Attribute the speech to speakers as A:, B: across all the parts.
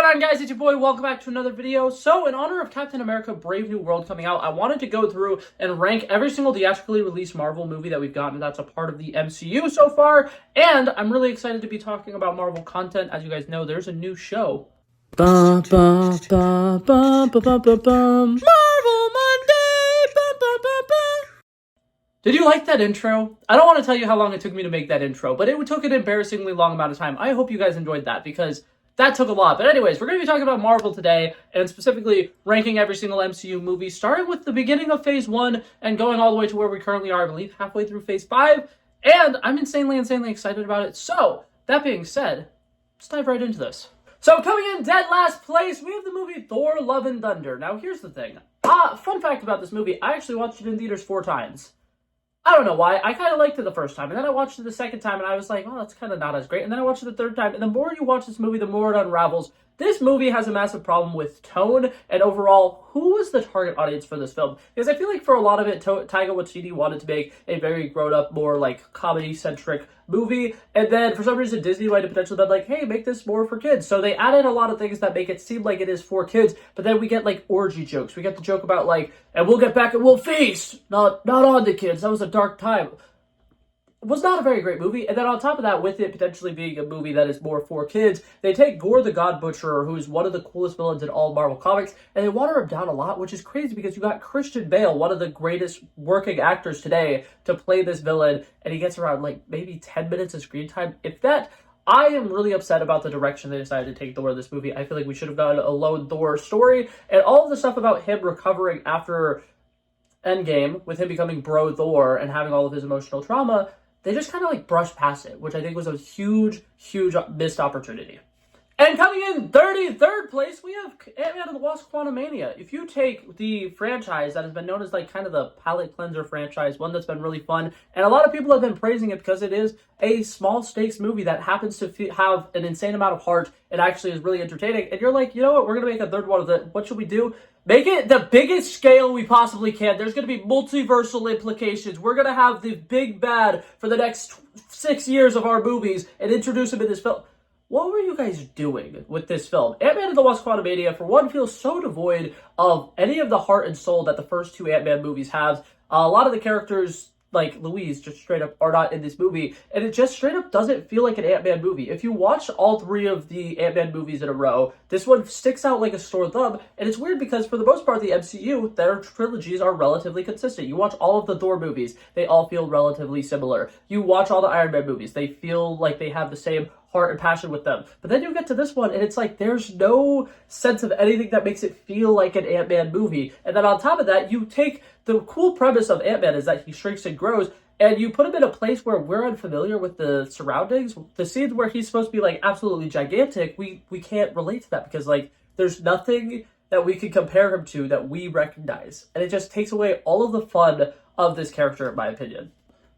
A: on, guys? It's your boy. Welcome back to another video. So, in honor of Captain America Brave New World coming out, I wanted to go through and rank every single theatrically released Marvel movie that we've gotten that's a part of the MCU so far. And I'm really excited to be talking about Marvel content. As you guys know, there's a new show. Marvel Monday! Did you like that intro? I don't want to tell you how long it took me to make that intro, but it took an embarrassingly long amount of time. I hope you guys enjoyed that because that took a lot. But anyways, we're going to be talking about Marvel today, and specifically ranking every single MCU movie, starting with the beginning of Phase 1 and going all the way to where we currently are, I believe, halfway through Phase 5. And I'm insanely excited about it. So, that being said, let's dive right into this. So, coming in dead last place, we have the movie Thor: Love and Thunder. Now, here's the thing. Fun fact about this movie, I actually watched it in theaters 4 times. I don't know why. I kind of liked it the first time, and then I watched it the second time, and I was like, oh, that's kind of not as great. And then I watched it the third time, and the more you watch this movie, the more it unravels. This movie has a massive problem with tone, and overall, who was the target audience for this film? Because I feel like for a lot of it, Taika Waititi wanted to make a very grown-up, more, like, comedy-centric movie, and then for some reason, Disney might have potentially been like, hey, make this more for kids. So they added a lot of things that make it seem like it is for kids, but then we get, like, orgy jokes. We get the joke about, like, and we'll get back and we'll feast! Not on the kids. That was a dark time. It was not a very great movie, and then on top of that, with it potentially being a movie that is more for kids, they take Gore the God Butcher, who's one of the coolest villains in all Marvel Comics, and they water him down a lot, which is crazy because you got Christian Bale, one of the greatest working actors today, to play this villain, and he gets around, like, maybe 10 minutes of screen time. If that... I am really upset about the direction they decided to take Thor in this movie. I feel like we should have gotten a lone Thor story, and all of the stuff about him recovering after Endgame, with him becoming Bro Thor and having all of his emotional trauma, they just kind of like brushed past it, which I think was a huge missed opportunity. And coming in 33rd place, we have Ant-Man and the Wasp: Quantumania. If you take the franchise that has been known as like kind of the palate cleanser franchise, one that's been really fun, and a lot of people have been praising it because it is a small stakes movie that happens to have an insane amount of heart and actually is really entertaining, and you're like, you know what, we're going to make a third one of it. What should we do? Make it the biggest scale we possibly can. There's going to be multiversal implications. We're going to have the big bad for the next 6 years of our movies and introduce him in this film. What were you guys doing with this film? Ant-Man and the Wasp: Quantumania, for one, feels so devoid of any of the heart and soul that the first 2 Ant-Man movies have. A lot of the characters, like Louise, just straight up are not in this movie, and it just straight up doesn't feel like an Ant-Man movie. If you watch all 3 of the Ant-Man movies in a row, this one sticks out like a sore thumb, and it's weird because for the most part, the MCU, their trilogies are relatively consistent. You watch all of the Thor movies, they all feel relatively similar. You watch all the Iron Man movies, they feel like they have the same heart and passion with them. But then you get to this one, and it's like there's no sense of anything that makes it feel like an Ant-Man movie. And then on top of that, you take the cool premise of Ant-Man is that he shrinks and grows, and you put him in a place where we're unfamiliar with the surroundings. The scenes where he's supposed to be like absolutely gigantic, we can't relate to that because like there's nothing that we can compare him to that we recognize. And it just takes away all of the fun of this character, in my opinion.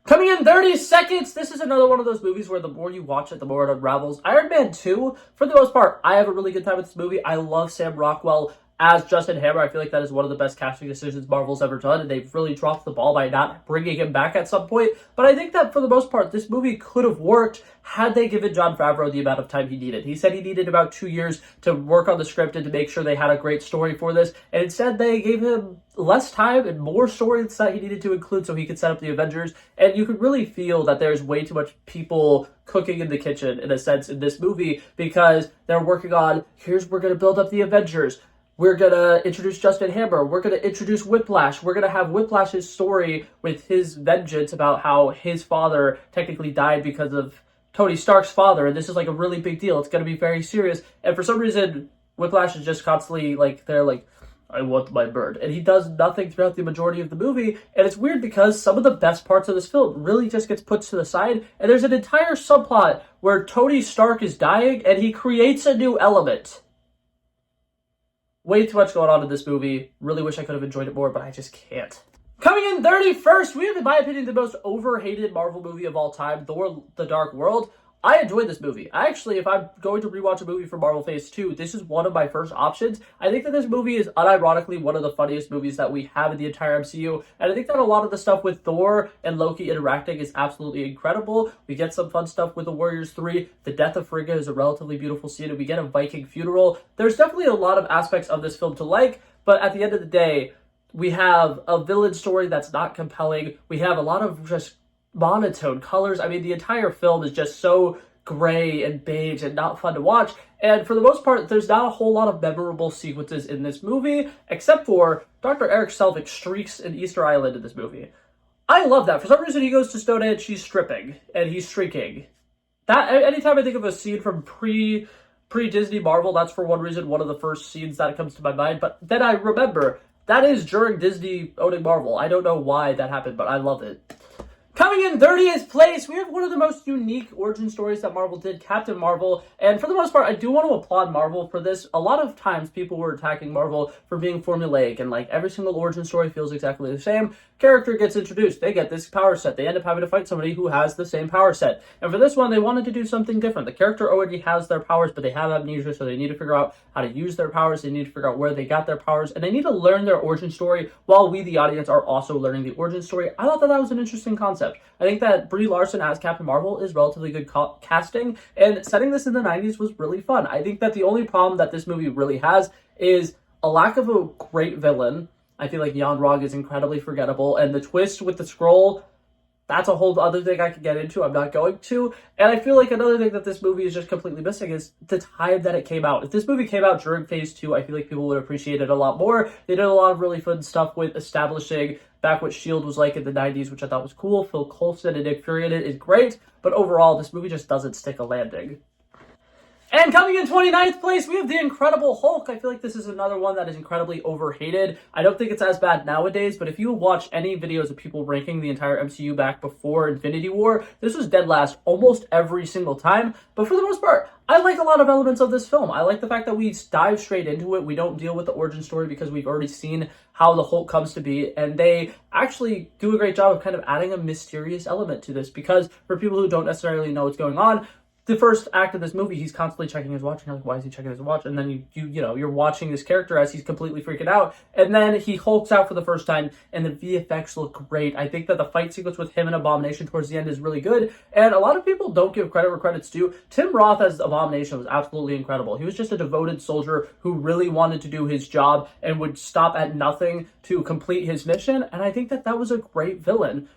A: Coming in 30 seconds, this is another one of those movies where the more you watch it, the more it unravels. Iron Man 2, for the most part, I have a really good time with this movie. I love Sam Rockwell as Justin Hammer. I feel like that is one of the best casting decisions Marvel's ever done, and they've really dropped the ball by not bringing him back at some point. But I think that for the most part, this movie could have worked had they given Jon Favreau the amount of time he needed. He said he needed about 2 years to work on the script and to make sure they had a great story for this, and instead they gave him less time and more stories that he needed to include so he could set up the Avengers. And you could really feel that there's way too much people cooking in the kitchen, in a sense, in this movie, because they're working on, we're going to build up the Avengers. We're going to introduce Justin Hammer. We're going to introduce Whiplash. We're going to have Whiplash's story with his vengeance about how his father technically died because of Tony Stark's father. And this is like a really big deal. It's going to be very serious. And for some reason, Whiplash is just constantly like, they're like, I want my bird. And he does nothing throughout the majority of the movie. And it's weird because some of the best parts of this film really just gets put to the side. And there's an entire subplot where Tony Stark is dying and he creates a new element. Way too much going on in this movie. Really wish I could have enjoyed it more, but I just can't. Coming in 31st, we have, in my opinion, the most overhated Marvel movie of all time, Thor: The Dark World. I enjoyed this movie. I actually, if I'm going to rewatch a movie for Marvel Phase 2, this is one of my first options. I think that this movie is unironically one of the funniest movies that we have in the entire MCU, and I think that a lot of the stuff with Thor and Loki interacting is absolutely incredible. We get some fun stuff with the Warriors 3. The death of Frigga is a relatively beautiful scene, and we get a Viking funeral. There's definitely a lot of aspects of this film to like, but at the end of the day, we have a villain story that's not compelling. We have a lot of just monotone colors. I mean, the entire film is just so gray and beige and not fun to watch. And for the most part, there's not a whole lot of memorable sequences in this movie, except for Dr. Eric Selvig streaks in Easter Island in this movie. I love that. For some reason, he goes to Stonehenge, she's stripping, and he's streaking. That, anytime I think of a scene from pre-Disney Marvel, that's for one reason one of the first scenes that comes to my mind. But then I remember, that is during Disney owning Marvel. I don't know why that happened, but I love it. Coming in 30th place, we have one of the most unique origin stories that Marvel did, Captain Marvel. And for the most part, I do want to applaud Marvel for this. A lot of times people were attacking Marvel for being formulaic and like every single origin story feels exactly the same. Character gets introduced, they get this power set, they end up having to fight somebody who has the same power set. And for this one, they wanted to do something different. The character already has their powers, but they have amnesia, so they need to figure out how to use their powers, they need to figure out where they got their powers, and they need to learn their origin story while we, the audience, are also learning the origin story. I thought that that was an interesting concept. I think that Brie Larson as Captain Marvel is relatively good casting, and setting this in the 90s was really fun. I think that the only problem that this movie really has is a lack of a great villain. I feel like Jan Rog is incredibly forgettable, and the twist with the scroll, that's a whole other thing I could get into. I'm not going to. And I feel like another thing that this movie is just completely missing is the time that it came out. If this movie came out during Phase 2, I feel like people would appreciate it a lot more. They did a lot of really fun stuff with establishing back what S.H.I.E.L.D. was like in the 90s, which I thought was cool. Phil Coulson and Nick Fury in it is great, but overall, this movie just doesn't stick a landing. And coming in 29th place, we have The Incredible Hulk. I feel like this is another one that is incredibly overhated. I don't think it's as bad nowadays, but if you watch any videos of people ranking the entire MCU back before Infinity War, this was dead last almost every single time. But for the most part, I like a lot of elements of this film. I like the fact that we dive straight into it. We don't deal with the origin story because we've already seen how the Hulk comes to be, and they actually do a great job of kind of adding a mysterious element to this, because for people who don't necessarily know what's going on, the first act of this movie, he's constantly checking his watch, and you're like, why is he checking his watch? And then you're watching this character as he's completely freaking out, and then he hulks out for the first time, and the VFX look great. I think that the fight sequence with him and Abomination towards the end is really good, and a lot of people don't give credit where credit's due. Tim Roth as Abomination was absolutely incredible. He was just a devoted soldier who really wanted to do his job and would stop at nothing to complete his mission, and I think that that was a great villain.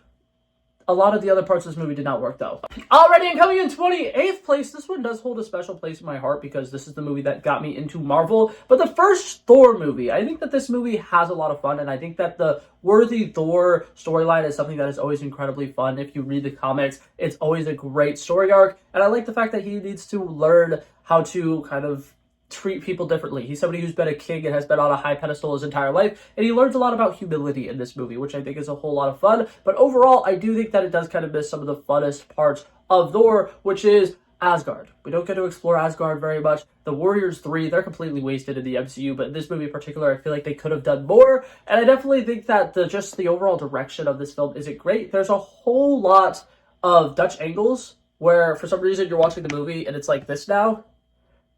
A: A lot of the other parts of this movie did not work, though. Alrighty, and coming in 28th place, this one does hold a special place in my heart because this is the movie that got me into Marvel. But the first Thor movie, I think that this movie has a lot of fun, and I think that the Worthy Thor storyline is something that is always incredibly fun. If you read the comics, it's always a great story arc, and I like the fact that he needs to learn how to kind of treat people differently. He's somebody who's been a king and has been on a high pedestal his entire life, and he learns a lot about humility in this movie, which I think is a whole lot of fun. But overall, I do think that it does kind of miss some of the funnest parts of Thor, which is Asgard. We don't get to explore Asgard very much. The Warriors 3, they're completely wasted in the MCU, but in this movie in particular, I feel like they could have done more, and I definitely think that just the overall direction of this film isn't great. There's a whole lot of Dutch angles where, for some reason, you're watching the movie and it's like this now.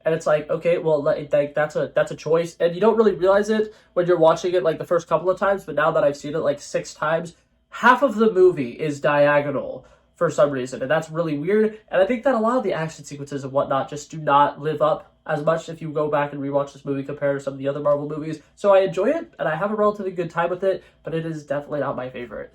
A: And it's like, okay, well, like that's a choice. And you don't really realize it when you're watching it like the first couple of times, but now that I've seen it like 6 times, half of the movie is diagonal for some reason. And that's really weird. And I think that a lot of the action sequences and whatnot just do not live up as much if you go back and rewatch this movie compared to some of the other Marvel movies. So I enjoy it, and I have a relatively good time with it, but it is definitely not my favorite.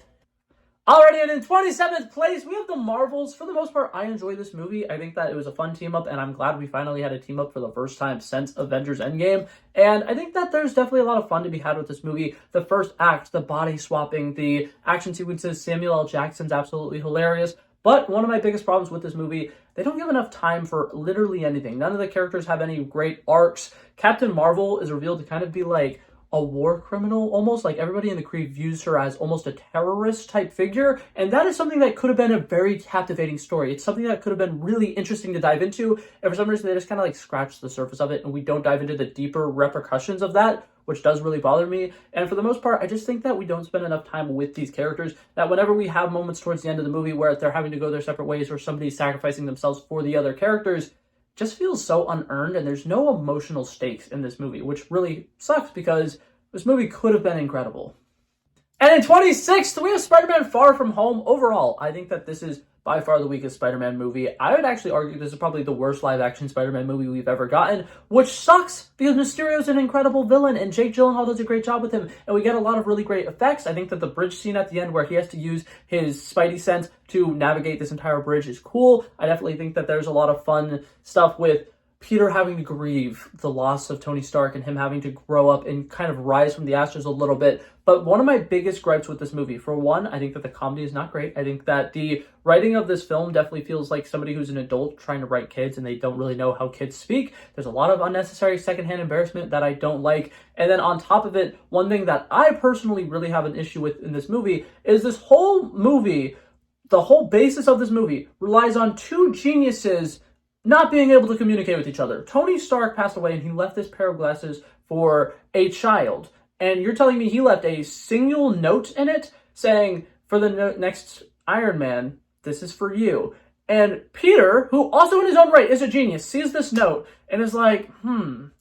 A: Alrighty, and in 27th place, we have The Marvels. For the most part, I enjoy this movie. I think that it was a fun team-up, and I'm glad we finally had a team-up for the first time since Avengers Endgame. And I think that there's definitely a lot of fun to be had with this movie. The first act, the body swapping, the action sequences, Samuel L. Jackson's absolutely hilarious. But one of my biggest problems with this movie, they don't give enough time for literally anything. None of the characters have any great arcs. Captain Marvel is revealed to kind of be like a war criminal, almost like everybody in the Kree views her as almost a terrorist type figure, and that is something that could have been a very captivating story. It's something that could have been really interesting to dive into, and for some reason they just kind of like scratch the surface of it, and we don't dive into the deeper repercussions of that, which does really bother me. And for the most part, I just think that we don't spend enough time with these characters, that whenever we have moments towards the end of the movie where they're having to go their separate ways or somebody's sacrificing themselves for the other characters, just feels so unearned, and there's no emotional stakes in this movie, which really sucks because this movie could have been incredible. And in 26th, we have Spider-Man Far From Home. Overall, I think that this is by far the weakest Spider-Man movie. I would actually argue this is probably the worst live-action Spider-Man movie we've ever gotten, which sucks because Mysterio's an incredible villain and Jake Gyllenhaal does a great job with him, and we get a lot of really great effects. I think that the bridge scene at the end where he has to use his Spidey sense to navigate this entire bridge is cool. I definitely think that there's a lot of fun stuff with Peter having to grieve the loss of Tony Stark and him having to grow up and kind of rise from the ashes a little bit. But one of my biggest gripes with this movie, for one, I think that the comedy is not great. I think that the writing of this film definitely feels like somebody who's an adult trying to write kids and they don't really know how kids speak. There's a lot of unnecessary secondhand embarrassment that I don't like. And then on top of it, one thing that I personally really have an issue with in this movie is this whole movie, the whole basis of this movie relies on two geniuses not being able to communicate with each other. Tony Stark passed away and he left this pair of glasses for a child. And you're telling me he left a single note in it saying, for the next Iron Man, this is for you. And Peter, who also in his own right is a genius, sees this note and is like,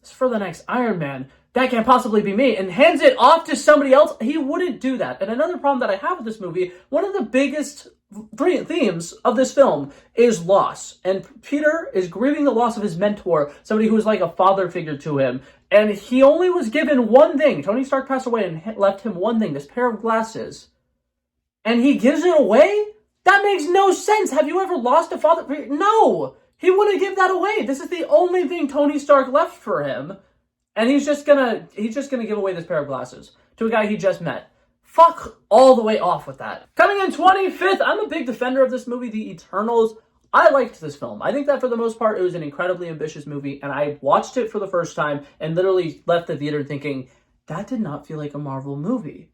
A: it's for the next Iron Man. That can't possibly be me, and hands it off to somebody else. He wouldn't do that. And another problem that I have with this movie, one of the biggest themes of this film is loss. And Peter is grieving the loss of his mentor, somebody who was like a father figure to him. And he only was given one thing. Tony Stark passed away and left him one thing, this pair of glasses. And he gives it away? That makes no sense. Have you ever lost a father figure? No! He wouldn't give that away. This is the only thing Tony Stark left for him. And he's just gonna give away this pair of glasses to a guy he just met. Fuck all the way off with that. Coming in 25th, I'm a big defender of this movie, The Eternals. I liked this film. I think that for the most part, it was an incredibly ambitious movie, and I watched it for the first time and literally left the theater thinking, that did not feel like a Marvel movie.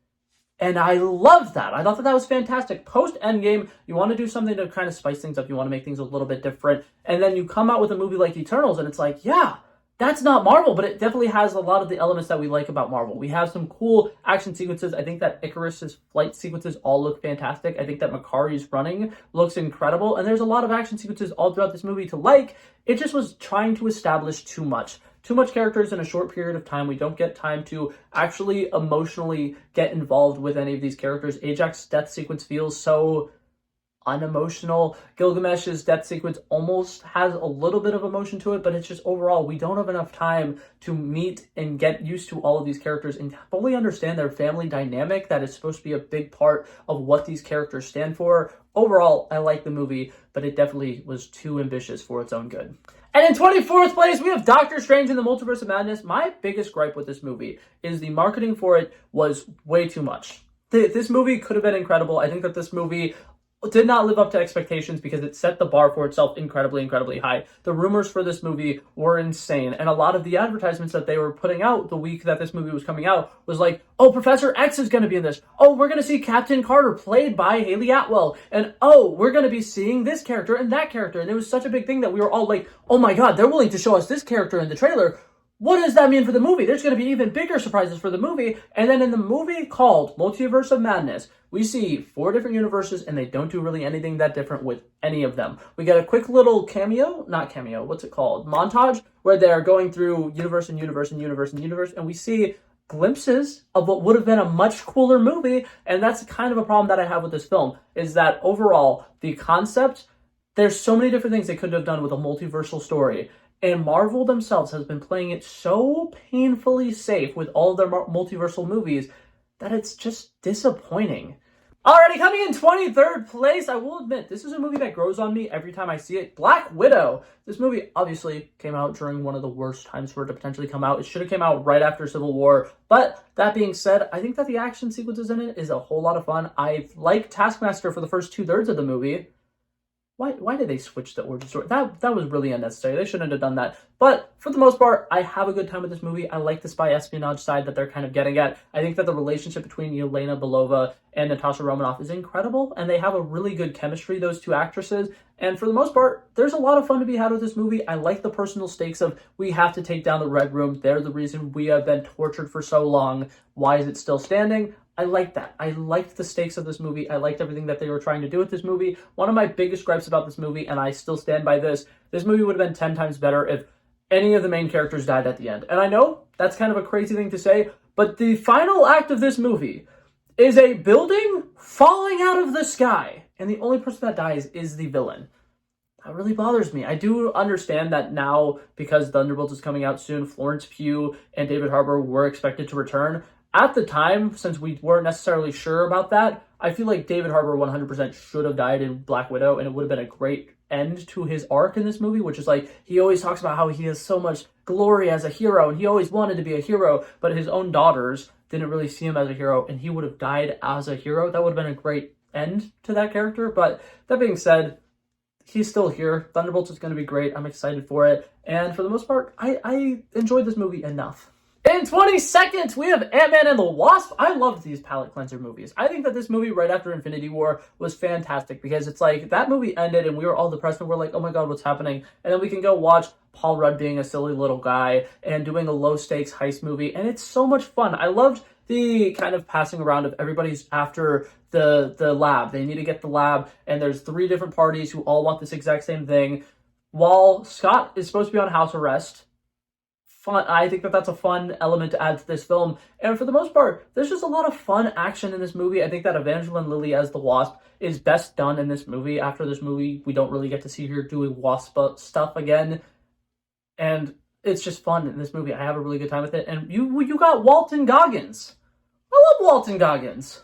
A: And I loved that. I thought that was fantastic. Post-Endgame, you want to do something to kind of spice things up. You want to make things a little bit different. And then you come out with a movie like Eternals, and it's like, yeah, that's not Marvel, but it definitely has a lot of the elements that we like about Marvel. We have some cool action sequences. I think that Icarus's flight sequences all look fantastic. I think that Makari's running looks incredible. And there's a lot of action sequences all throughout this movie to like. It just was trying to establish too much. Too much characters in a short period of time. We don't get time to actually emotionally get involved with any of these characters. Ajax's death sequence feels so unemotional. Gilgamesh's death sequence almost has a little bit of emotion to it, but it's just overall, we don't have enough time to meet and get used to all of these characters and fully understand their family dynamic that is supposed to be a big part of what these characters stand for. Overall, I like the movie, but it definitely was too ambitious for its own good. And in 24th place, we have Doctor Strange in the Multiverse of Madness. My biggest gripe with this movie is the marketing for it was way too much. This movie could have been incredible. I think that this movie did not live up to expectations because it set the bar for itself incredibly, incredibly high. The rumors for this movie were insane, and a lot of the advertisements that they were putting out the week that this movie was coming out was like, oh, Professor X is going to be in this. Oh, we're going to see Captain Carter played by Haley Atwell. And oh, we're going to be seeing this character and that character. And it was such a big thing that we were all like, oh my God, they're willing to show us this character in the trailer. What does that mean for the movie? There's going to be even bigger surprises for the movie. And then in the movie called Multiverse of Madness, we see 4 different universes, and they don't do really anything that different with any of them. We get a quick little montage, where they're going through universe and universe and universe and universe, and we see glimpses of what would have been a much cooler movie. And that's kind of a problem that I have with this film, is that overall, the concept, there's so many different things they could have done with a multiversal story. And Marvel themselves has been playing it so painfully safe with all of their multiversal movies that it's just disappointing. Alrighty, coming in 23rd place, I will admit, this is a movie that grows on me every time I see it. Black Widow. This movie obviously came out during one of the worst times for it to potentially come out. It should have came out right after Civil War. But that being said, I think that the action sequences in it is a whole lot of fun. I like Taskmaster for the first 2/3 of the movie. Why did they switch the origin story? That was really unnecessary. They shouldn't have done that. But for the most part, I have a good time with this movie. I like the spy espionage side that they're kind of getting at. I think that the relationship between Yelena Belova and Natasha Romanoff is incredible, and they have a really good chemistry, those two actresses. And for the most part, there's a lot of fun to be had with this movie. I like the personal stakes of we have to take down the Red Room. They're the reason we have been tortured for so long. Why is it still standing? I like that. I liked the stakes of this movie. I liked everything that they were trying to do with this movie. One of my biggest gripes about this movie, and I still stand by this movie would have been 10 times better if any of the main characters died at the end. And I know that's kind of a crazy thing to say, but the final act of this movie is a building falling out of the sky, and the only person that dies is the villain. That really bothers me. I do understand that now, because Thunderbolts is coming out soon, Florence Pugh and David Harbour were expected to return. At the time, since we weren't necessarily sure about that, I feel like David Harbour 100% should have died in Black Widow, and it would have been a great end to his arc in this movie, which is like, he always talks about how he has so much glory as a hero, and he always wanted to be a hero, but his own daughters didn't really see him as a hero, and he would have died as a hero. That would have been a great end to that character. But that being said, he's still here. Thunderbolts is going to be great. I'm excited for it. And for the most part, I enjoyed this movie enough. In 22nd, we have Ant-Man and the Wasp. I loved these palate cleanser movies. I think that this movie right after Infinity War was fantastic because it's like that movie ended and we were all depressed and we're like, oh my god, what's happening? And then we can go watch Paul Rudd being a silly little guy and doing a low stakes heist movie. And it's so much fun. I loved the kind of passing around of everybody's after the lab. They need to get the lab and there's 3 different parties who all want this exact same thing. While Scott is supposed to be on house arrest, I think that that's a fun element to add to this film. And for the most part, there's just a lot of fun action in this movie. I think that Evangeline Lilly as the Wasp is best done in this movie. After this movie, we don't really get to see her doing Wasp stuff again. And it's just fun in this movie. I have a really good time with it. And you got Walton Goggins. I love Walton Goggins.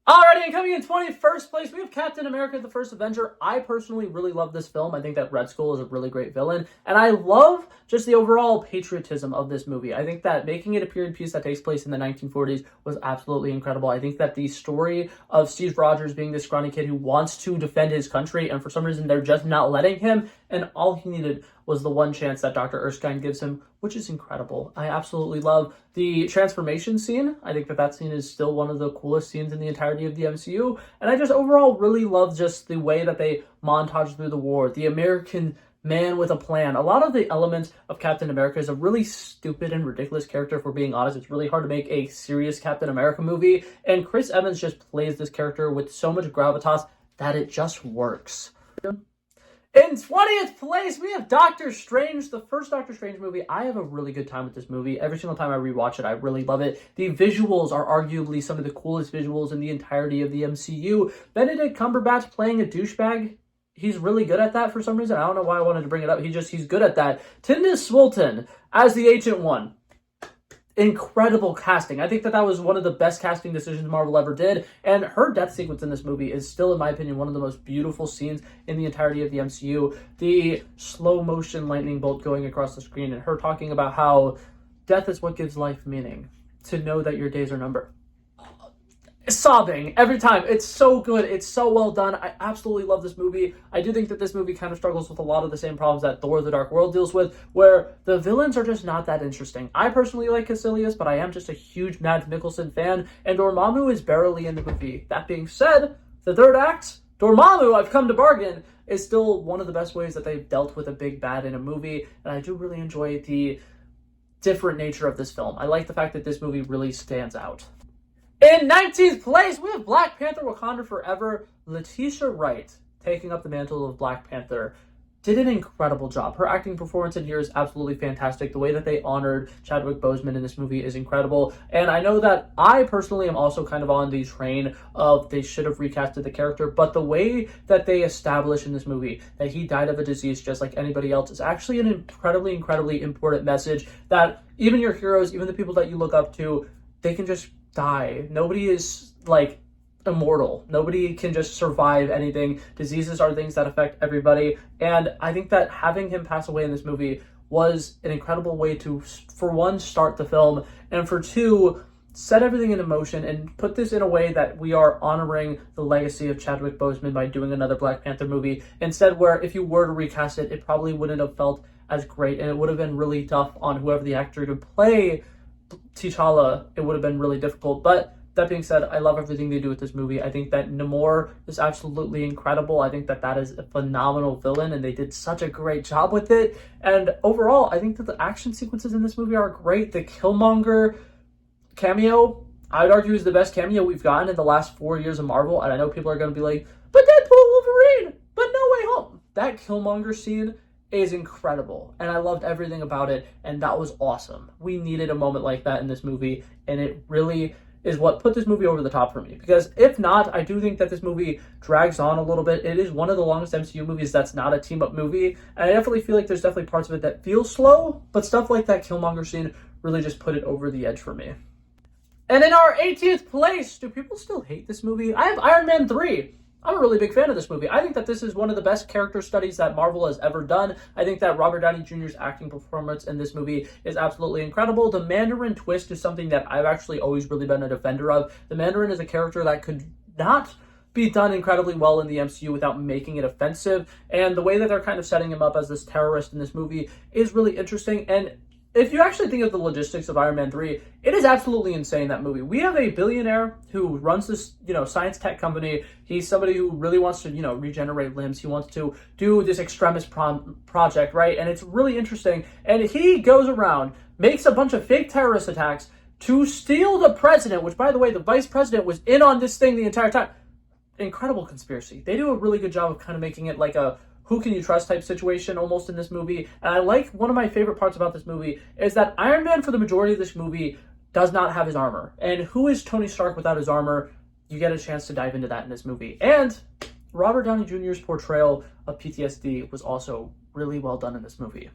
A: Alrighty, and coming in 21st place, we have Captain America, the First Avenger. I personally really love this film. I think that Red Skull is a really great villain, and I love just the overall patriotism of this movie. I think that making it a period piece that takes place in the 1940s was absolutely incredible. I think that the story of Steve Rogers being this scrawny kid who wants to defend his country, and for some reason they're just not letting him, and all he needed was the one chance that Dr. Erskine gives him, which is incredible. I absolutely love the transformation scene. I think that that scene is still one of the coolest scenes in the entirety of the MCU. And I just overall really love just the way that they montage through the war, the American man with a plan. A lot of the elements of Captain America is a really stupid and ridiculous character, if we're being honest. It's really hard to make a serious Captain America movie. And Chris Evans just plays this character with so much gravitas that it just works. In 20th place, we have Doctor Strange, the first Doctor Strange movie. I have a really good time with this movie. Every single time I rewatch it, I really love it. The visuals are arguably some of the coolest visuals in the entirety of the MCU. Benedict Cumberbatch playing a douchebag, he's really good at that for some reason. I don't know why I wanted to bring it up. He's good at that. Tilda Swinton as the Ancient One. Incredible casting. I think that was one of the best casting decisions Marvel ever did, and her death sequence in this movie is still, in my opinion, one of the most beautiful scenes in the entirety of the MCU. The slow motion lightning bolt going across the screen and her talking about how death is what gives life meaning, to know that your days are numbered. Sobbing every time. It's so good. It's so well done. I absolutely love this movie. I do think that this movie kind of struggles with a lot of the same problems that Thor: The Dark World deals with, where the villains are just not that interesting. I personally like Caecilius, but I am just a huge Mads Mikkelsen fan, and Dormammu is barely in the movie. That being said, the third act, Dormammu, I've come to bargain, is still one of the best ways that they've dealt with a big bad in a movie, and I do really enjoy the different nature of this film. I like the fact that this movie really stands out. In 19th place, we have Black Panther: Wakanda Forever. Letitia Wright, taking up the mantle of Black Panther, did an incredible job. Her acting performance in here is absolutely fantastic. The way that they honored Chadwick Boseman in this movie is incredible. And I know that I personally am also kind of on the train of they should have recasted the character, but the way that they establish in this movie that he died of a disease just like anybody else is actually an incredibly, incredibly important message that even your heroes, even the people that you look up to, they can just die. Nobody is like immortal. Nobody can just survive anything. Diseases are things that affect everybody. And I think that having him pass away in this movie was an incredible way to, for one, start the film, and for two, set everything into motion and put this in a way that we are honoring the legacy of Chadwick Boseman by doing another Black Panther movie. Instead, where if you were to recast it, it probably wouldn't have felt as great, and it would have been really tough on whoever the actor to play T'Challa. It would have been really difficult. But that being said, I love everything they do with this movie. I think that Namor is absolutely incredible. I think that that is a phenomenal villain, and they did such a great job with it. And overall, I think that the action sequences in this movie are great. The Killmonger cameo, I'd argue, is the best cameo we've gotten in the last 4 years of Marvel. And I know people are going to be like, but Deadpool, Wolverine, but No Way Home. That Killmonger scene is incredible, and I loved everything about it, and that was awesome. We needed a moment like that in this movie, and it really is what put this movie over the top for me. Because if not, I do think that this movie drags on a little bit. It is one of the longest MCU movies that's not a team-up movie, and I definitely feel like there's definitely parts of it that feel slow, but stuff like that Killmonger scene really just put it over the edge for me. And in our 18th place, do people still hate this movie? I have Iron Man 3. I'm a really big fan of this movie. I think that this is one of the best character studies that Marvel has ever done. I think that Robert Downey Jr.'s acting performance in this movie is absolutely incredible. The Mandarin twist is something that I've actually always really been a defender of. The Mandarin is a character that could not be done incredibly well in the MCU without making it offensive. And the way that they're kind of setting him up as this terrorist in this movie is really interesting. And if you actually think of the logistics of Iron Man 3, it is absolutely insane, that movie. We have a billionaire who runs this, science tech company. He's somebody who really wants to, regenerate limbs. He wants to do this extremist project, right? And it's really interesting. And he goes around, makes a bunch of fake terrorist attacks to steal the president, which, by the way, the vice president was in on this thing the entire time. Incredible conspiracy. They do a really good job of kind of making it like a who can you trust type situation almost in this movie. And I like, one of my favorite parts about this movie is that Iron Man, for the majority of this movie, does not have his armor. And who is Tony Stark without his armor? You get a chance to dive into that in this movie. And Robert Downey Jr.'s portrayal of PTSD was also really well done in this movie.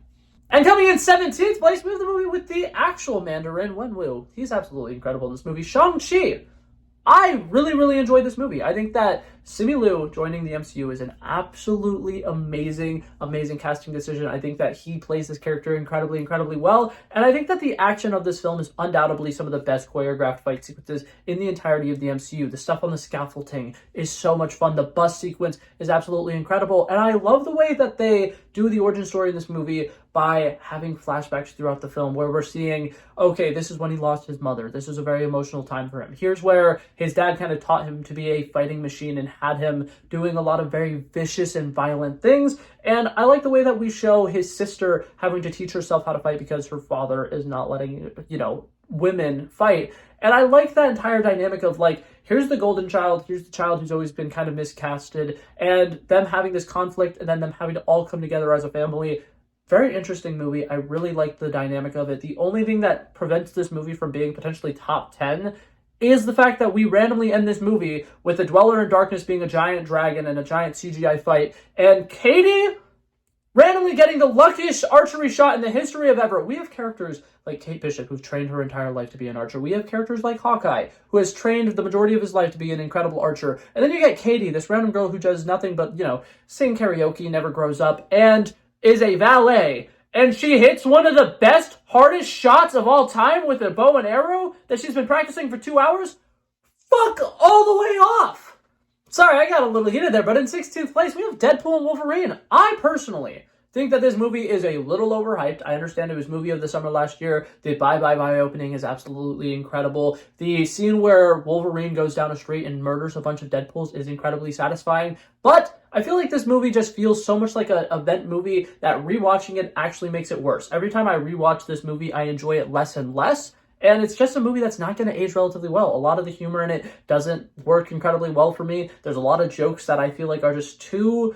A: And coming in 17th place, we have the movie with the actual Mandarin, Wenwu. He's absolutely incredible in this movie. Shang-Chi. I really, really enjoyed this movie. I think that Simu Liu joining the MCU is an absolutely amazing, amazing casting decision. I think that he plays this character incredibly, incredibly well. And I think that the action of this film is undoubtedly some of the best choreographed fight sequences in the entirety of the MCU. The stuff on the scaffolding is so much fun. The bus sequence is absolutely incredible. And I love the way that they do the origin story in this movie by having flashbacks throughout the film where we're seeing, okay, this is when he lost his mother. This was a very emotional time for him. Here's where his dad kind of taught him to be a fighting machine and had him doing a lot of very vicious and violent things. And I like the way that we show his sister having to teach herself how to fight because her father is not letting, women fight. And I like that entire dynamic of like, here's the golden child, here's the child who's always been kind of miscasted, and them having this conflict and then them having to all come together as a family. Very interesting movie. I really like the dynamic of it. The only thing that prevents this movie from being potentially top 10 is the fact that we randomly end this movie with the Dweller in Darkness being a giant dragon and a giant CGI fight, and Katie randomly getting the luckiest archery shot in the history of ever. We have characters like Kate Bishop, who've trained her entire life to be an archer. We have characters like Hawkeye, who has trained the majority of his life to be an incredible archer. And then you get Katie, this random girl who does nothing but, sing karaoke, never grows up, and is a valet, and she hits one of the best, hardest shots of all time with a bow and arrow that she's been practicing for 2 hours. Fuck all the way off. Sorry, I got a little heated there, but in 16th place, we have Deadpool and Wolverine. I personally think that this movie is a little overhyped. I understand it was movie of the summer last year. The Bye Bye Bye opening is absolutely incredible. The scene where Wolverine goes down a street and murders a bunch of Deadpools is incredibly satisfying. But I feel like this movie just feels so much like an event movie that rewatching it actually makes it worse. Every time I rewatch this movie, I enjoy it less and less. And it's just a movie that's not going to age relatively well. A lot of the humor in it doesn't work incredibly well for me. There's a lot of jokes that I feel like are just too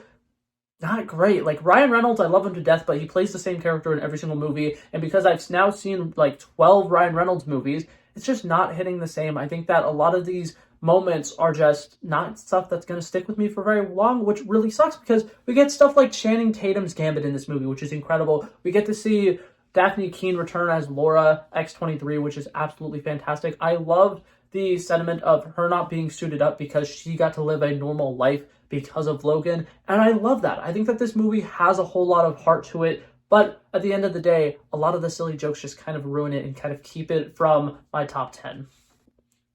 A: not great. Like Ryan Reynolds, I love him to death, but he plays the same character in every single movie. And because I've now seen like 12 Ryan Reynolds movies, it's just not hitting the same. I think that a lot of these moments are just not stuff that's going to stick with me for very long, which really sucks because we get stuff like Channing Tatum's Gambit in this movie, which is incredible. We get to see Daphne Keane return as Laura X-23, which is absolutely fantastic. I loved the sentiment of her not being suited up because she got to live a normal life because of Logan, and I love that. I think that this movie has a whole lot of heart to it, but at the end of the day, a lot of the silly jokes just kind of ruin it and kind of keep it from my top 10.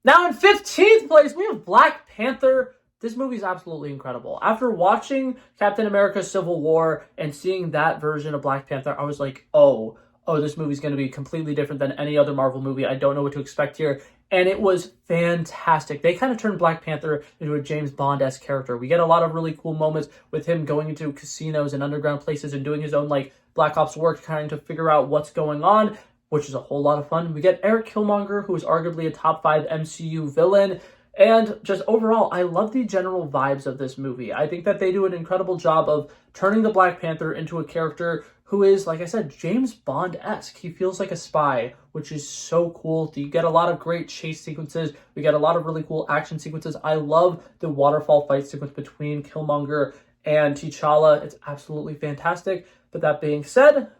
A: Now in 15th place, we have Black Panther. This movie is absolutely incredible. After watching Captain America Civil War and seeing that version of Black Panther, I was like, oh, this movie's going to be completely different than any other Marvel movie. I don't know what to expect here. And it was fantastic. They kind of turned Black Panther into a James Bond-esque character. We get a lot of really cool moments with him going into casinos and underground places and doing his own like Black Ops work, trying to figure out what's going on, which is a whole lot of fun. We get Eric Killmonger, who is arguably a top 5 MCU villain. And just overall, I love the general vibes of this movie. I think that they do an incredible job of turning the Black Panther into a character who is, like I said, James Bond-esque. He feels like a spy, which is so cool. You get a lot of great chase sequences. We get a lot of really cool action sequences. I love the waterfall fight sequence between Killmonger and T'Challa. It's absolutely fantastic. But that being said,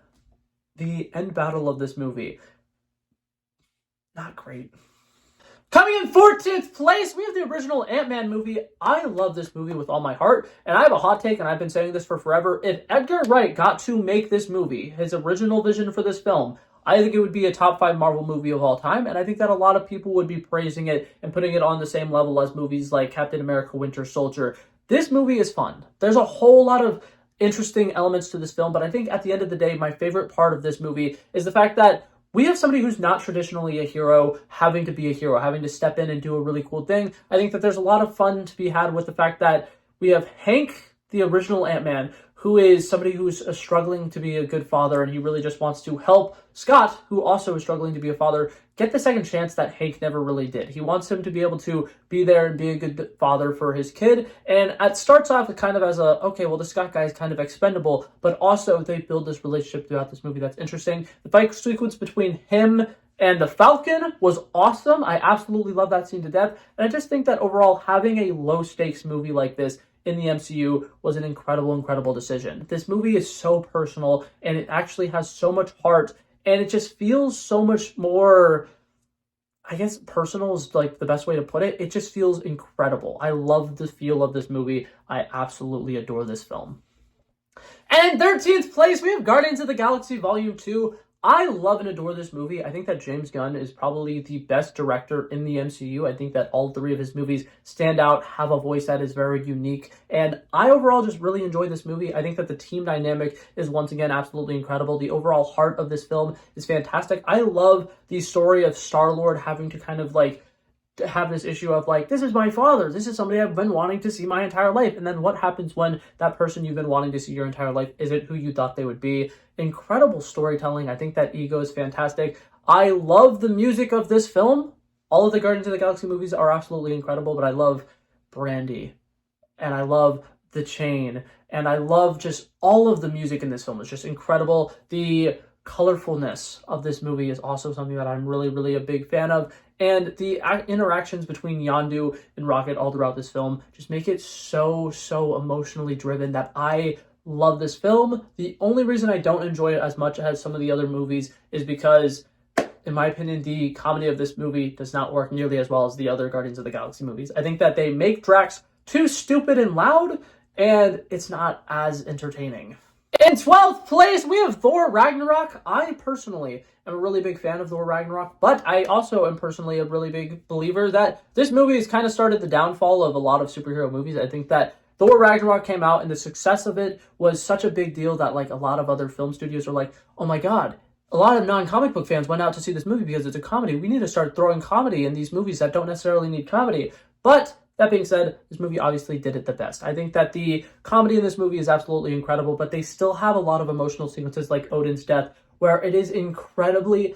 A: the end battle of this movie, not great. Coming in 14th place, we have the original Ant-Man movie. I love this movie with all my heart, and I have a hot take, and I've been saying this for forever. If Edgar Wright got to make this movie, his original vision for this film, I think it would be a top 5 Marvel movie of all time, and I think that a lot of people would be praising it and putting it on the same level as movies like Captain America Winter Soldier. This movie is fun. There's a whole lot of interesting elements to this film, but I think at the end of the day, my favorite part of this movie is the fact that we have somebody who's not traditionally a hero having to be a hero, having to step in and do a really cool thing. I think that there's a lot of fun to be had with the fact that we have Hank, the original Ant-Man, who is somebody who's struggling to be a good father, and he really just wants to help Scott, who also is struggling to be a father, get the second chance that Hank never really did. He wants him to be able to be there and be a good father for his kid, and it starts off kind of as a, okay, well, the Scott guy is kind of expendable, but also they build this relationship throughout this movie that's interesting. The fight sequence between him and the Falcon was awesome. I absolutely love that scene to death, and I just think that overall, having a low-stakes movie like this in the MCU was an incredible decision. This movie is so personal, and it actually has so much heart, and it just feels so much more, I guess personal is like the best way to put it. It just feels incredible. I love the feel of this movie. I absolutely adore this film. And in 13th place, we have Guardians of the Galaxy Volume 2. I love and adore this movie. I think that James Gunn is probably the best director in the MCU. I think that all 3 of his movies stand out, have a voice that is very unique, and I overall just really enjoy this movie. I think that the team dynamic is once again absolutely incredible. The overall heart of this film is fantastic. I love the story of Star-Lord having to kind of like have this issue of like, this is my father, this is somebody I've been wanting to see my entire life, and then what happens when that person you've been wanting to see your entire life isn't who you thought they would be. Incredible storytelling. I think that ego is fantastic. I love the music of this film. All of the Guardians of the Galaxy movies are absolutely incredible, but I love Brandy, and I love The Chain, and I love just all of the music in this film. It's just incredible. The colorfulness of this movie is also something that I'm really a big fan of, and the interactions between Yondu and Rocket all throughout this film just make it so emotionally driven that I love this film. The only reason I don't enjoy it as much as some of the other movies is because, in my opinion, the comedy of this movie does not work nearly as well as the other Guardians of the Galaxy movies. I think that they make Drax too stupid and loud, and it's not as entertaining. In 12th place, we have Thor Ragnarok. I personally am a really big fan of Thor Ragnarok, but I also am personally a really big believer that this movie has kind of started the downfall of a lot of superhero movies. I think that Thor Ragnarok came out, and the success of it was such a big deal that like a lot of other film studios are like, oh my god, a lot of non-comic book fans went out to see this movie because it's a comedy. We need to start throwing comedy in these movies that don't necessarily need comedy. But that being said, this movie obviously did it the best. I think that the comedy in this movie is absolutely incredible, but they still have a lot of emotional sequences like Odin's death, where it is incredibly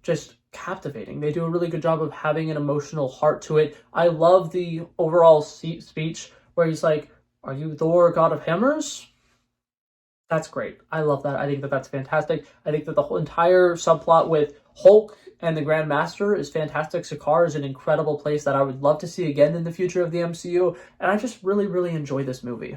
A: just captivating. They do a really good job of having an emotional heart to it. I love the overall speech where he's like, "Are you Thor, god of hammers?" That's great. I love that. I think that that's fantastic. I think that the whole entire subplot with Hulk and the Grand Master is fantastic. Sakaar is an incredible place that I would love to see again in the future of the MCU, and I just really enjoy this movie.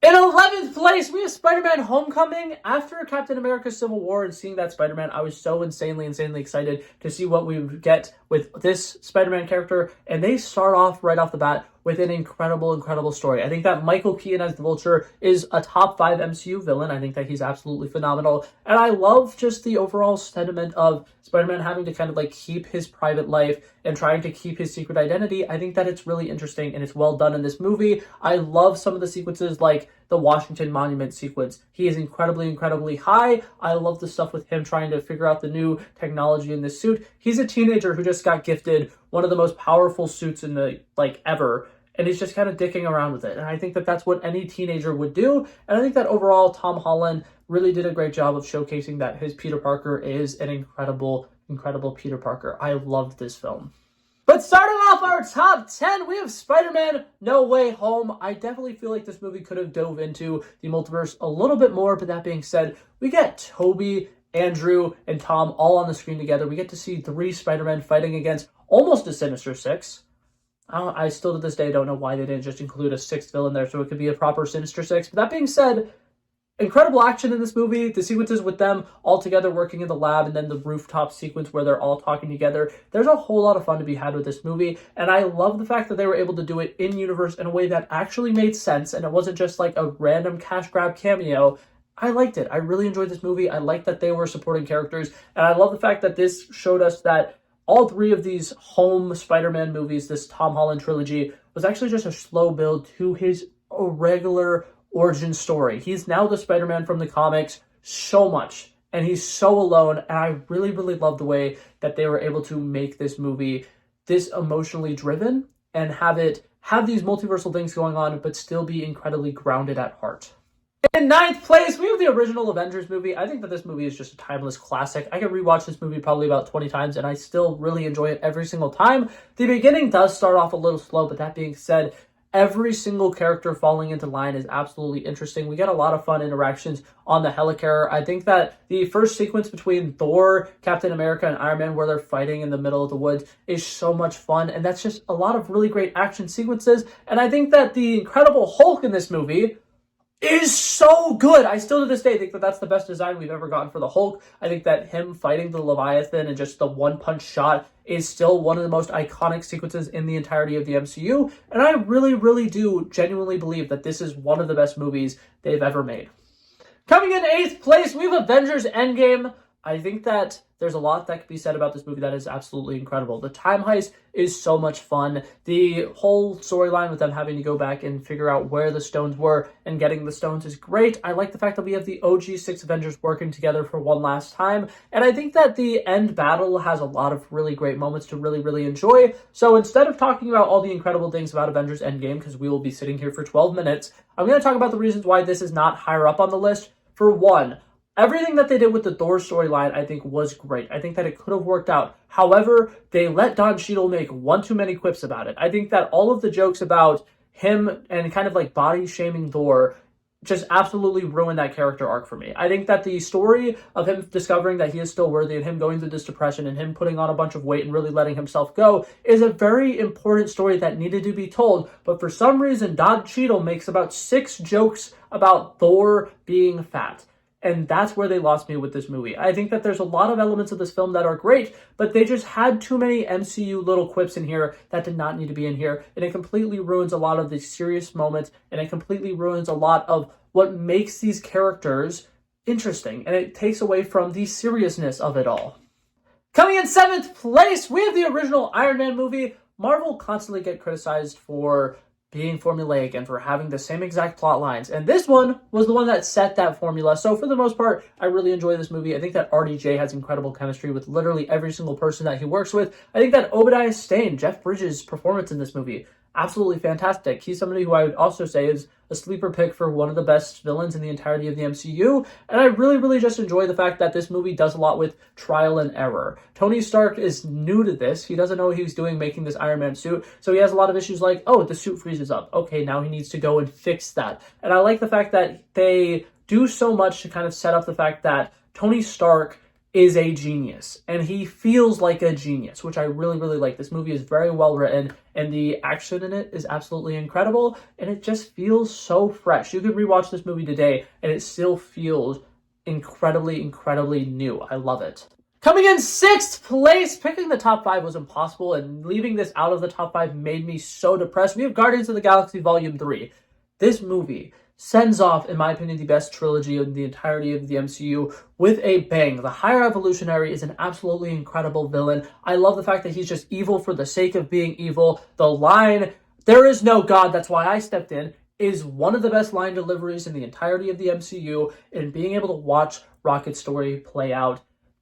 A: In 11th place, we have Spider-Man Homecoming. After Captain America Civil War and seeing that Spider-Man, I was so insanely excited to see what we would get with this Spider-Man character. And they start off right off the bat with an incredible story. I think that Michael Keaton as the Vulture is a top 5 MCU villain. I think that he's absolutely phenomenal. And I love just the overall sentiment of Spider-Man having to kind of like keep his private life and trying to keep his secret identity. I think that it's really interesting and it's well done in this movie. I love some of the sequences like the Washington Monument sequence. He is incredibly high. I love the stuff with him trying to figure out the new technology in this suit. He's a teenager who just got gifted one of the most powerful suits in the, like, ever. And he's just kind of dicking around with it. And I think that that's what any teenager would do. And I think that overall, Tom Holland really did a great job of showcasing that his Peter Parker is an incredible Peter Parker. I loved this film. But starting off our top 10, we have Spider-Man No Way Home. I definitely feel like this movie could have dove into the multiverse a little bit more, but that being said, we get Tobey, Andrew, and Tom all on the screen together. We get to see 3 Spider-Men fighting against almost a Sinister Six. I still to this day don't know why they didn't just include a 6th villain there so it could be a proper Sinister Six. But that being said, incredible action in this movie. The sequences with them all together working in the lab and then the rooftop sequence where they're all talking together. There's a whole lot of fun to be had with this movie. And I love the fact that they were able to do it in universe in a way that actually made sense. And it wasn't just like a random cash grab cameo. I liked it. I really enjoyed this movie. I liked that they were supporting characters. And I love the fact that this showed us that all 3 of these home Spider-Man movies, this Tom Holland trilogy, was actually just a slow build to his regular origin story. He's now the Spider-Man from the comics so much, and he's so alone, and I really love the way that they were able to make this movie this emotionally driven and have these multiversal things going on, but still be incredibly grounded at heart. In 9th place, we have the original Avengers movie. I think that this movie is just a timeless classic. I can rewatch this movie probably about 20 times, and I still really enjoy it every single time. The beginning does start off a little slow, but that being said, every single character falling into line is absolutely interesting. We get a lot of fun interactions on the helicarrier. I think that the first sequence between Thor, Captain America, and Iron Man where they're fighting in the middle of the woods is so much fun, and that's just a lot of really great action sequences. And I think that the Incredible Hulk in this movie is so good. I still to this day think that that's the best design we've ever gotten for the Hulk. I think that him fighting the Leviathan and just the one-punch shot is still one of the most iconic sequences in the entirety of the MCU. And I really do genuinely believe that this is one of the best movies they've ever made. Coming in 8th place, we have Avengers Endgame. I think that there's a lot that could be said about this movie that is absolutely incredible. The time heist is so much fun. The whole storyline with them having to go back and figure out where the stones were and getting the stones is great. I like the fact that we have the OG 6 Avengers working together for one last time. And I think that the end battle has a lot of really great moments to really enjoy. So instead of talking about all the incredible things about Avengers Endgame, because we will be sitting here for 12 minutes, I'm going to talk about the reasons why this is not higher up on the list. For one, everything that they did with the Thor storyline, I think, was great. I think that it could have worked out. However, they let Don Cheadle make one too many quips about it. I think that all of the jokes about him and kind of like body-shaming Thor just absolutely ruined that character arc for me. I think that the story of him discovering that he is still worthy and him going through this depression and him putting on a bunch of weight and really letting himself go is a very important story that needed to be told. But for some reason, Don Cheadle makes about 6 jokes about Thor being fat. And that's where they lost me with this movie. I think that there's a lot of elements of this film that are great, but they just had too many MCU little quips in here that did not need to be in here. And it completely ruins a lot of the serious moments, and it completely ruins a lot of what makes these characters interesting. And it takes away from the seriousness of it all. Coming in 7th place, we have the original Iron Man movie. Marvel constantly get criticized for being formulaic and for having the same exact plot lines. And this one was the one that set that formula. So for the most part, I really enjoy this movie. I think that RDJ has incredible chemistry with literally every single person that he works with. I think that Obadiah Stane, Jeff Bridges' performance in this movie, absolutely fantastic. He's somebody who I would also say is a sleeper pick for one of the best villains in the entirety of the MCU. And I really just enjoy the fact that this movie does a lot with trial and error. Tony Stark is new to this. He doesn't know what he's doing making this Iron Man suit. So he has a lot of issues like, oh, the suit freezes up. Okay, now he needs to go and fix that. And I like the fact that they do so much to kind of set up the fact that Tony Stark is a genius, and he feels like a genius, which I really like. This movie is very well written, and the action in it is absolutely incredible, and it just feels so fresh. You could rewatch this movie today, and it still feels incredibly new. I love it. Coming in 6th place, picking the top 5 was impossible, and leaving this out of the top 5 made me so depressed. We have Guardians of the Galaxy Volume 3. This movie sends off, in my opinion, the best trilogy of the entirety of the MCU with a bang. The Higher Evolutionary is an absolutely incredible villain. I love the fact that he's just evil for the sake of being evil. The line, "There is no God, that's why I stepped in," is one of the best line deliveries in the entirety of the MCU, and being able to watch Rocket's story play out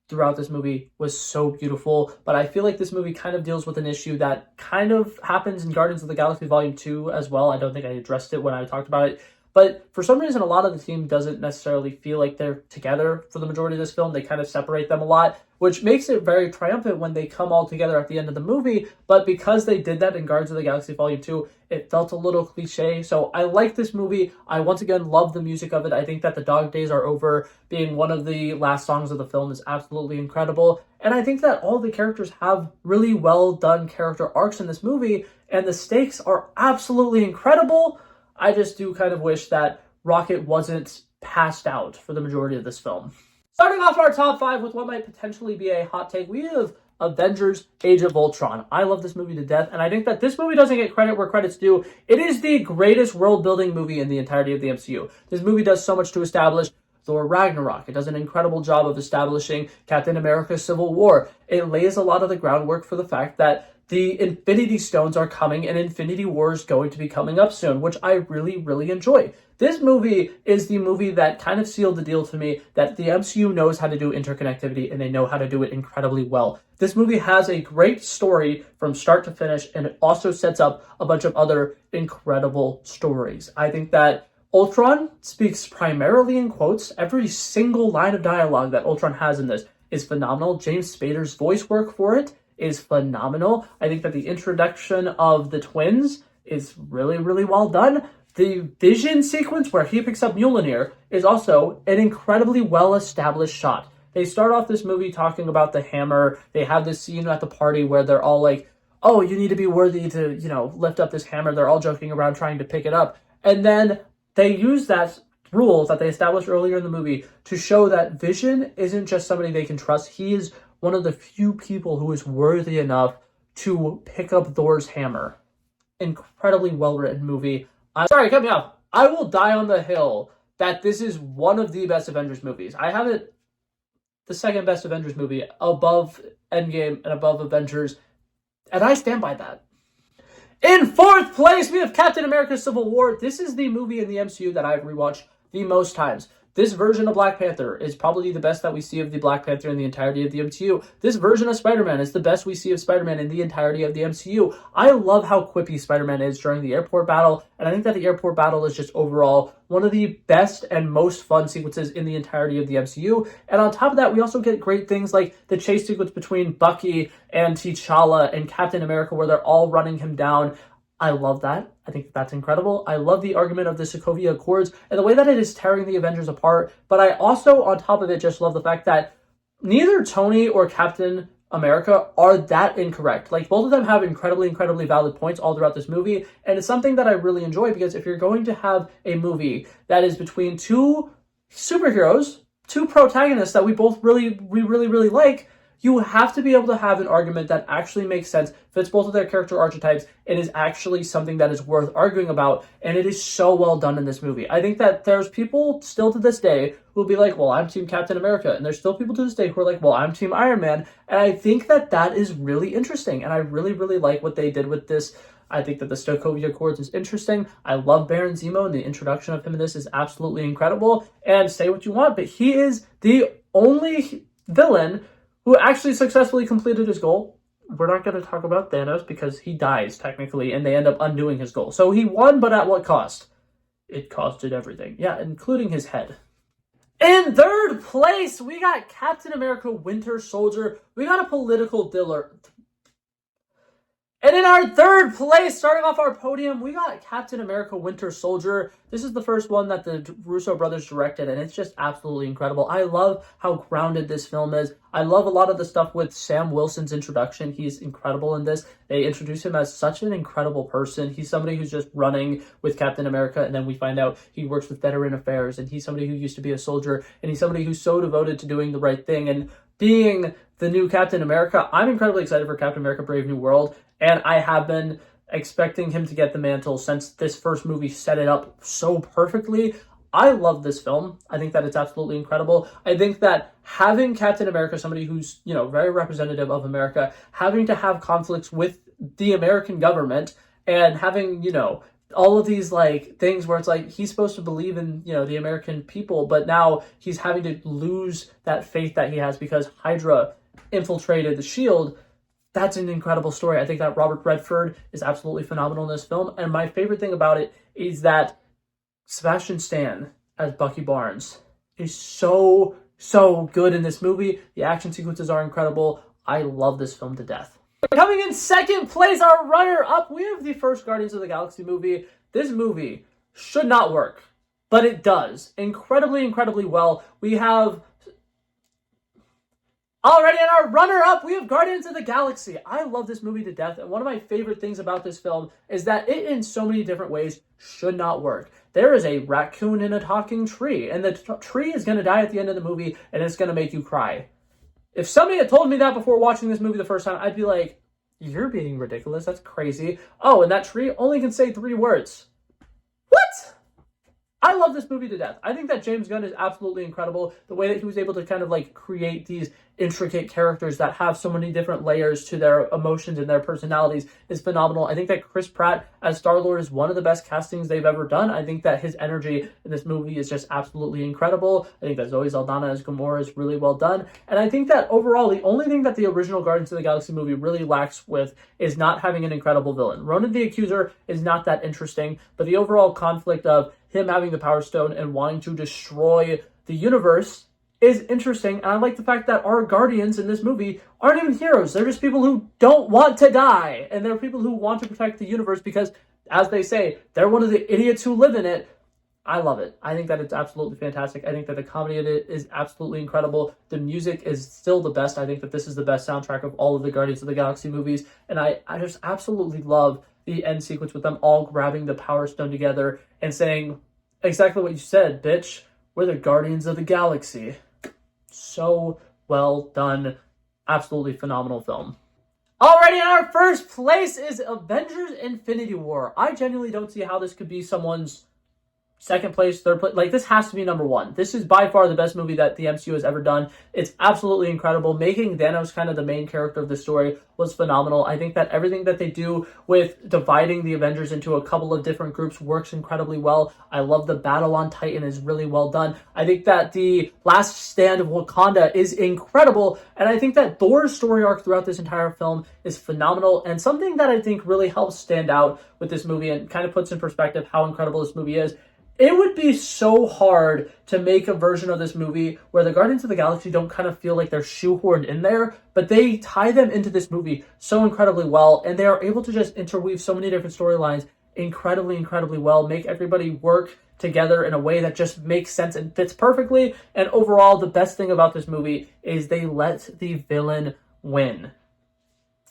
A: throughout this movie was so beautiful. But I feel like this movie kind of deals with an issue that kind of happens in Guardians of the Galaxy Volume 2 as well. I don't think I addressed it when I talked about it. But for some reason, a lot of the team doesn't necessarily feel like they're together for the majority of this film. They kind of separate them a lot, which makes it very triumphant when they come all together at the end of the movie. But because they did that in Guardians of the Galaxy Volume 2, it felt a little cliche. So I like this movie. I once again love the music of it. I think that The Dog Days Are Over being one of the last songs of the film is absolutely incredible. And I think that all the characters have really well done character arcs in this movie, and the stakes are absolutely incredible. I just do kind of wish that Rocket wasn't passed out for the majority of this film. Starting off our top 5 with what might potentially be a hot take, we have Avengers Age of Ultron. I love this movie to death, and I think that this movie doesn't get credit where credit's due. It is the greatest world-building movie in the entirety of the MCU. This movie does so much to establish Thor Ragnarok. It does an incredible job of establishing Captain America Civil War. It lays a lot of the groundwork for the fact that the Infinity Stones are coming and Infinity War is going to be coming up soon, which I really, really enjoy. This movie is the movie that kind of sealed the deal to me that the MCU knows how to do interconnectivity, and they know how to do it incredibly well. This movie has a great story from start to finish, and it also sets up a bunch of other incredible stories. I think that Ultron speaks primarily in quotes. Every single line of dialogue that Ultron has in this is phenomenal. James Spader's voice work for it is phenomenal. I think that the introduction of the twins is really, really well done. The Vision sequence where he picks up Mjolnir is also an incredibly well-established shot. They start off this movie talking about the hammer. They have this scene at the party where they're all like, "Oh, you need to be worthy to, lift up this hammer." They're all joking around trying to pick it up. And then they use that rule that they established earlier in the movie to show that Vision isn't just somebody they can trust. He is one of the few people who is worthy enough to pick up Thor's hammer. Incredibly well-written movie. Sorry, cut me off. I will die on the hill that this is one of the best Avengers movies. I have it the second best Avengers movie, above Endgame and above Avengers, and I stand by that. In 4th place, we have Captain America Civil War. This is the movie in the MCU that I've rewatched the most times. This version of Black Panther is probably the best that we see of the Black Panther in the entirety of the MCU. This version of Spider-Man is the best we see of Spider-Man in the entirety of the MCU. I love how quippy Spider-Man is during the airport battle, and I think that the airport battle is just overall one of the best and most fun sequences in the entirety of the MCU. And on top of that, we also get great things like the chase sequence between Bucky and T'Challa and Captain America where they're all running him down. I love that. I think that's incredible. I love the argument of the Sokovia Accords and the way that it is tearing the Avengers apart. But I also, on top of it, just love the fact that neither Tony or Captain America are that incorrect. Like, both of them have incredibly, incredibly valid points all throughout this movie. And it's something that I really enjoy, because if you're going to have a movie that is between two superheroes, two protagonists that we really like, you have to be able to have an argument that actually makes sense, fits both of their character archetypes, and is actually something that is worth arguing about. And it is so well done in this movie. I think that there's people still to this day who'll be like, well, I'm Team Captain America. And there's still people to this day who are like, well, I'm Team Iron Man. And I think that that is really interesting. And I really, really like what they did with this. I think that the Sokovia Accords is interesting. I love Baron Zemo, and the introduction of him in this is absolutely incredible. And say what you want, but he is the only villain who actually successfully completed his goal. We're not going to talk about Thanos because he dies, technically, and they end up undoing his goal. So he won, but at what cost? It costed everything. Yeah, including his head. In 3rd place, we got Captain America Winter Soldier. We got a political thriller. And in our 3rd place, starting off our podium, we got Captain America Winter Soldier. This is the first one that the Russo brothers directed, and it's just absolutely incredible. I love how grounded this film is. I love a lot of the stuff with Sam Wilson's introduction. He's incredible in this. They introduce him as such an incredible person. He's somebody who's just running with Captain America, and then we find out he works with Veteran Affairs, and he's somebody who used to be a soldier, and he's somebody who's so devoted to doing the right thing. And being the new Captain America. I'm incredibly excited for Captain America Brave New World, and I have been expecting him to get the mantle since this first movie set it up so perfectly. I love this film. I think that it's absolutely incredible. I think that having Captain America, somebody who's, very representative of America, having to have conflicts with the American government and having, all of these things where it's he's supposed to believe in, the American people, but now he's having to lose that faith that he has because Hydra infiltrated the Shield. That's an incredible story. I think that Robert Redford is absolutely phenomenal in this film. And my favorite thing about it is that Sebastian Stan as Bucky Barnes is so good in this movie. The action sequences are incredible. I love this film to death. Coming in second place, our runner-up, we have the first Guardians of the Galaxy movie. This movie should not work, but it does incredibly well. We have... Already in our runner-up, we have Guardians of the Galaxy. I love this movie to death, and one of my favorite things about this film is that it, in so many different ways, should not work. There is a raccoon in a talking tree, and the tree is going to die at the end of the movie, and it's going to make you cry. If somebody had told me that before watching this movie the first time, I'd be like, you're being ridiculous, that's crazy. Oh, and that tree only can say 3 words. What? I love this movie to death. I think that James Gunn is absolutely incredible. The way that he was able to kind of create these intricate characters that have so many different layers to their emotions and their personalities is phenomenal. I think that Chris Pratt as Star-Lord is one of the best castings they've ever done. I think that his energy in this movie is just absolutely incredible. I think that Zoe Saldana as Gamora is really well done. And I think that overall, the only thing that the original Guardians of the Galaxy movie really lacks with is not having an incredible villain. Ronan the Accuser is not that interesting, but the overall conflict of him having the Power Stone and wanting to destroy the universe is interesting. And I like the fact that our Guardians in this movie aren't even heroes. They're just people who don't want to die. And they're people who want to protect the universe because, as they say, they're one of the idiots who live in it. I love it. I think that it's absolutely fantastic. I think that the comedy in it is absolutely incredible. The music is still the best. I think that this is the best soundtrack of all of the Guardians of the Galaxy movies. And I just absolutely love the end sequence with them all grabbing the Power Stone together and saying exactly what you said, bitch. We're the Guardians of the Galaxy. So well done. Absolutely phenomenal film. Alrighty, in our first place is Avengers Infinity War. I genuinely don't see how this could be someone's second place, third place. This has to be number 1. This is by far the best movie that the MCU has ever done. It's absolutely incredible. Making Thanos kind of the main character of the story was phenomenal. I think that everything that they do with dividing the Avengers into a couple of different groups works incredibly well. I love the battle on Titan is really well done. I think that the last stand of Wakanda is incredible. And I think that Thor's story arc throughout this entire film is phenomenal. And something that I think really helps stand out with this movie and kind of puts in perspective how incredible this movie is. It would be so hard to make a version of this movie where the Guardians of the Galaxy don't kind of feel like they're shoehorned in there, but they tie them into this movie so incredibly well, and they are able to just interweave so many different storylines incredibly well, make everybody work together in a way that just makes sense and fits perfectly. And overall, the best thing about this movie is they let the villain win.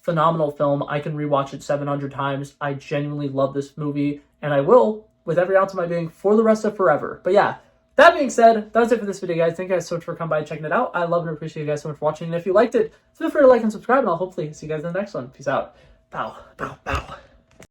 A: Phenomenal film. I can rewatch it 700 times. I genuinely love this movie, and I will with every ounce of my being for the rest of forever. But yeah, that being said, that's it for this video, guys. Thank you guys so much for coming by and checking it out. I love and appreciate you guys so much for watching. And if you liked it, feel free to like and subscribe, and I'll hopefully see you guys in the next one. Peace out. Bow, bow, bow.